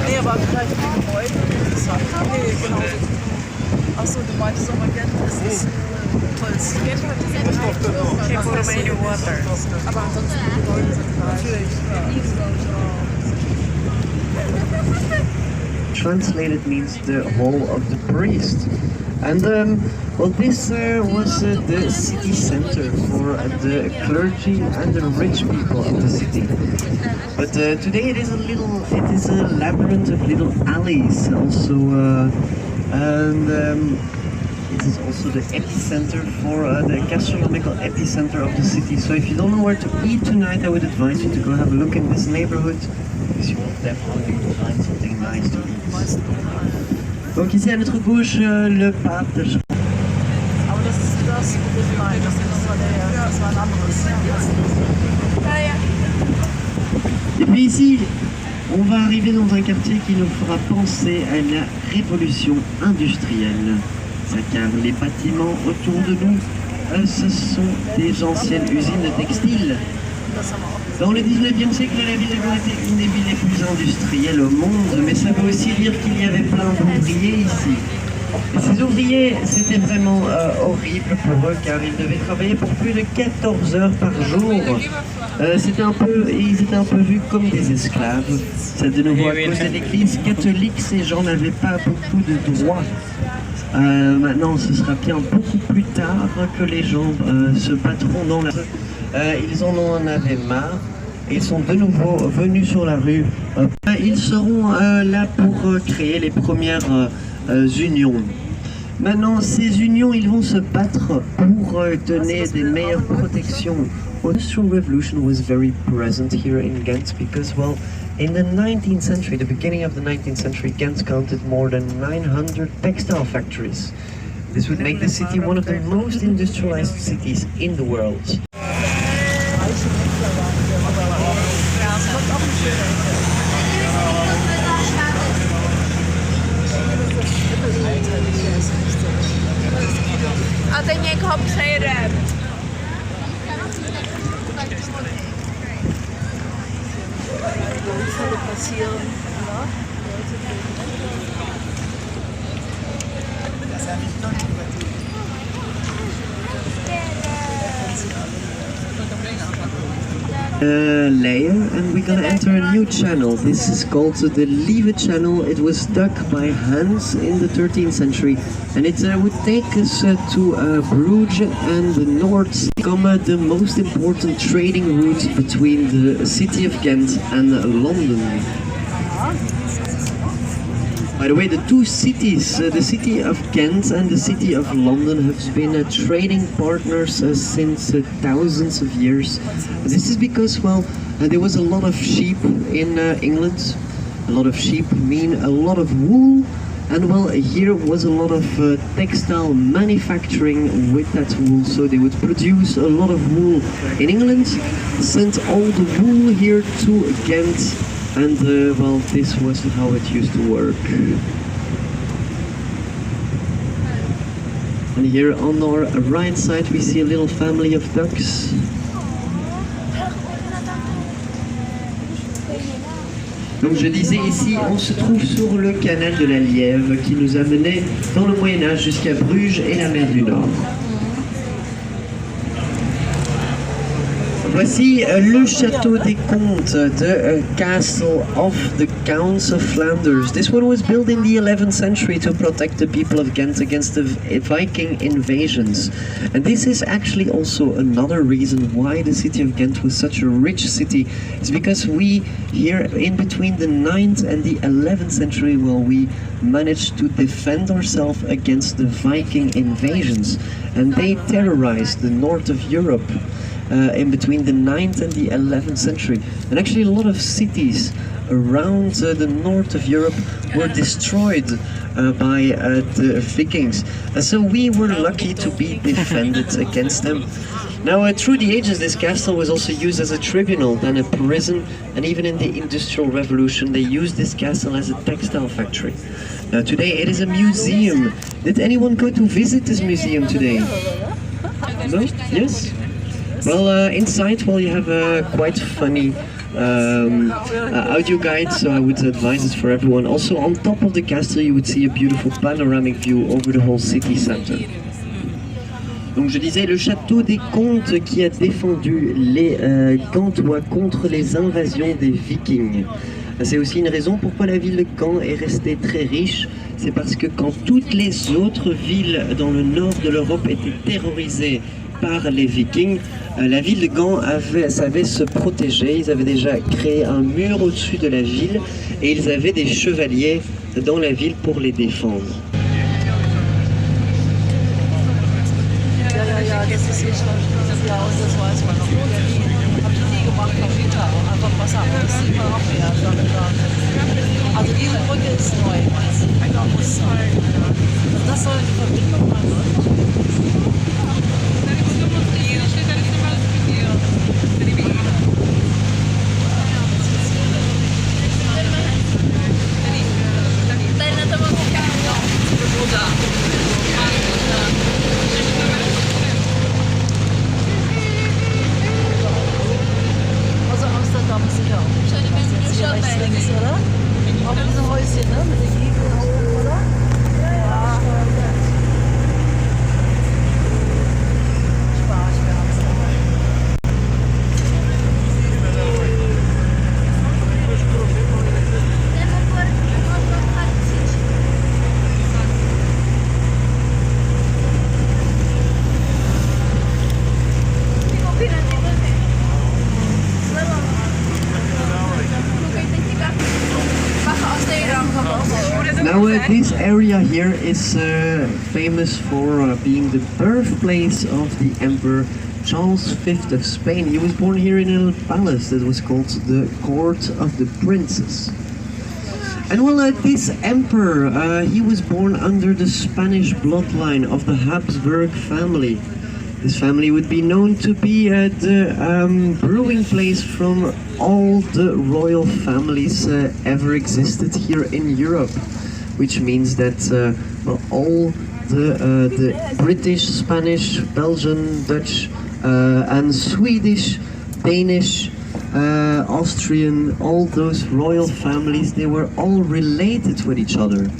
Nee, aber vielleicht die Leute, die das haben. Nee, genau. Achso, du meintest aber Gent ist Holz. Gent hat diese Water. Aber ansonsten die Leute sind natürlich. Translated means the hall of the priest. And well, this was the city center for the clergy and the rich people of the city. But today it is a labyrinth of little alleys also, and it is also the epicenter for the gastronomical epicenter of the city. So if you don't know where to eat tonight, I would advise you to go have a look in this neighborhood, because you will definitely find something nice to eat. Donc ici à notre gauche, le pape de Jean. Aber das ist das, nein, das war ein anderes. Et puis ici, on va arriver dans un quartier qui nous fera penser à la révolution industrielle. Car les bâtiments autour de nous, ce sont des anciennes usines textiles. Dans le 19e siècle, la ville de Gand était une des villes les plus industrielles au monde, mais ça veut aussi dire qu'il y avait plein d'ouvriers ici. Et ces ouvriers, c'était vraiment horrible pour eux, car ils devaient travailler pour plus de 14 heures par jour. Ils étaient un peu vus comme des esclaves. C'est de nouveau à cause de l'église catholique, ces gens n'avaient pas beaucoup de droits. Maintenant, ce sera bien beaucoup plus tard que les gens se battront dans la rue. Ils en avaient marre. Ils sont de nouveau venus sur la rue. Ils seront là pour créer les premières unions. Maintenant, ces unions, ils vont se battre pour donner des meilleures protections. The Industrial Revolution was very present here in Ghent because, well, in the 19th century, the beginning of the 19th century, Ghent counted more than 900 textile factories. This would make the city one of the most industrialized cities in the world. A teď někoho přejedem. Layer, and we're gonna enter a new channel. This is called the DarWEIN Channel. It was dug by Hans in the 13th century, and it would take us to Bruges and the north, become the most important trading route between the city of Ghent and London. By the way, the two cities, the city of Ghent and the city of London, have been trading partners since thousands of years. This is because, well, there was a lot of sheep in England. A lot of sheep mean a lot of wool, and well, here was a lot of textile manufacturing with that wool. So they would produce a lot of wool in England, send all the wool here to Ghent. And well, this was how it used to work. And here on our right side we see a little family of ducks. Donc je disais ici, on se trouve sur le canal de la Lièvre qui nous a menés dans le Moyen-Âge jusqu'à Bruges et la mer du Nord. Voici le château des Comtes, the castle of the Counts of Flanders. This one was built in the 11th century to protect the people of Ghent against the Viking invasions. And this is actually also another reason why the city of Ghent was such a rich city. It's because we here in between the 9th and the 11th century, well, we managed to defend ourselves against the Viking invasions. And they terrorized the north of Europe. In between the 9th and the 11th century. And actually a lot of cities around the north of Europe were destroyed by the Vikings. So we were lucky to be defended against them. Now through the ages this castle was also used as a tribunal, then a prison, and even in the Industrial Revolution they used this castle as a textile factory. Now today it is a museum. Did anyone go to visit this museum today? No? Yes? Well, inside, well, you have a quite funny audio guide, so I would advise it for everyone. Also, on top of the castle, you would see a beautiful panoramic view over the whole city center. Donc je disais, le château des Comtes qui a défendu les Gantois contre les invasions des Vikings. C'est aussi une raison pourquoi la ville de Caen est restée très riche. C'est parce que quand toutes les autres villes dans le nord de l'Europe étaient terrorisées par les Vikings, la ville de Gand savait se protéger. Ils avaient déjà créé un mur au-dessus de la ville et ils avaient des chevaliers dans la ville pour les défendre. Now this area here is famous for being the birthplace of the Emperor Charles V of Spain. He was born here in a palace that was called the Court of the Princes. And well, this emperor, he was born under the Spanish bloodline of the Habsburg family. This family would be known to be the brewing place from all the royal families ever existed here in Europe, which means that well, all the British, Spanish, Belgian, Dutch, and Swedish, Danish, Austrian, all those royal families, they were all related with each other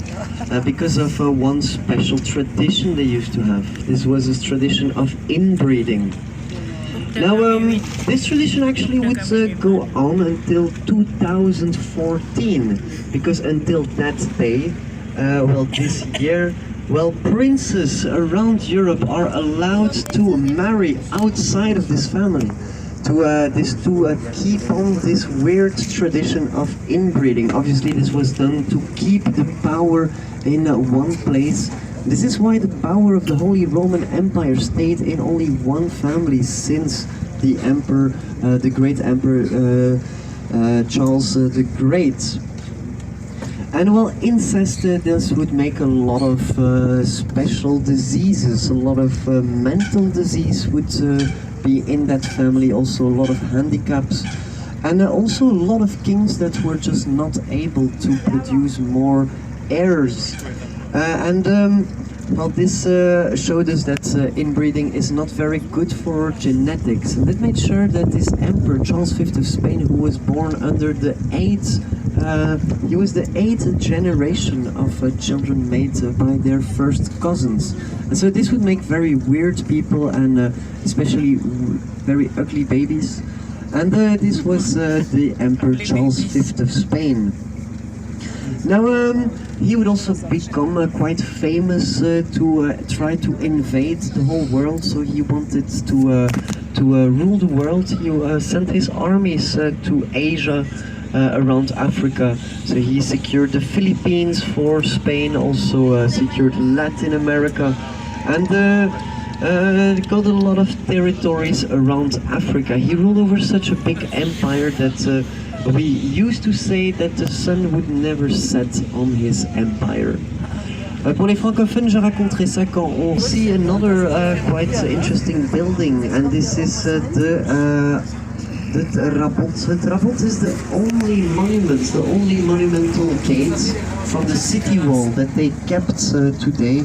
because of one special tradition they used to have. This was a tradition of inbreeding. Now, this tradition actually would go on until 2014, because until that day, well, this year, well, princes around Europe are allowed to marry outside of this family. To keep on this weird tradition of inbreeding. Obviously this was done to keep the power in one place. This is why the power of the Holy Roman Empire stayed in only one family since the emperor, the great emperor Charles the Great. And well, incest, this would make a lot of special diseases, a lot of mental disease would be in that family, also a lot of handicaps, and also a lot of kings that were just not able to produce more heirs. Well, this showed us that inbreeding is not very good for genetics, and that made sure that this emperor Charles V of Spain, who was born under the he was the 8th generation of children made by their first cousins. And so this would make very weird people and especially very ugly babies. And this was the Emperor Charles V of Spain. Now, he would also become quite famous to try to invade the whole world. So he wanted to rule the world. He sent his armies to Asia, around Africa. So he secured the Philippines for Spain, also secured Latin America, and got a lot of territories around Africa. He ruled over such a big empire that we used to say that the sun would never set on his empire. Pour les francophones, je raconterai ça quand on see another quite interesting building, and this is the Rabot. The Rabot is the only monument, the only monumental gate from the city wall that they kept today.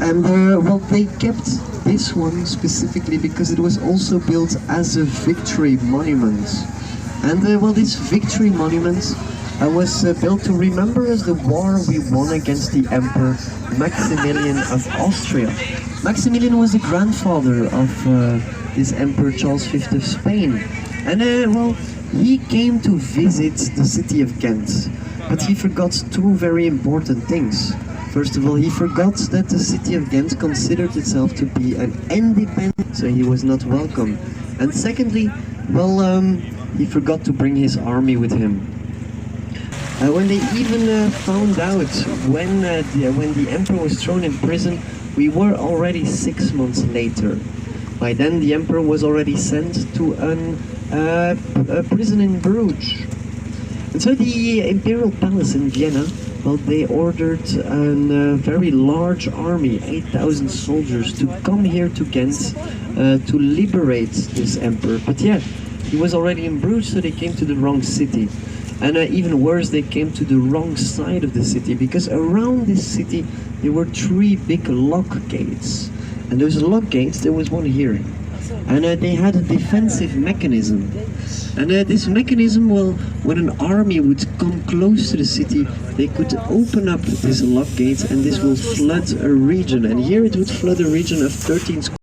And well, they kept this one specifically because it was also built as a victory monument. And well, this victory monument was built to remember us the war we won against the Emperor Maximilian of Austria. Maximilian was the grandfather of this Emperor Charles V of Spain. And well, he came to visit the city of Ghent, but he forgot two very important things. First of all, he forgot that the city of Ghent considered itself to be an independent, so he was not welcome. And secondly, well, he forgot to bring his army with him. When they even found out when the emperor was thrown in prison, we were already 6 months later. By then, the emperor was already sent to a prison in Bruges. And so the imperial palace in Vienna, well, they ordered a very large army, 8,000 soldiers, to come here to Ghent to liberate this emperor. But yeah, he was already in Bruges, so they came to the wrong city. And even worse, they came to the wrong side of the city, because around this city there were 3 big lock gates. And those lock gates, there was one here. And they had a defensive mechanism. And this mechanism, well, when an army would come close to the city, they could open up this lock gate and this will flood a region. And here it would flood a region of 13 square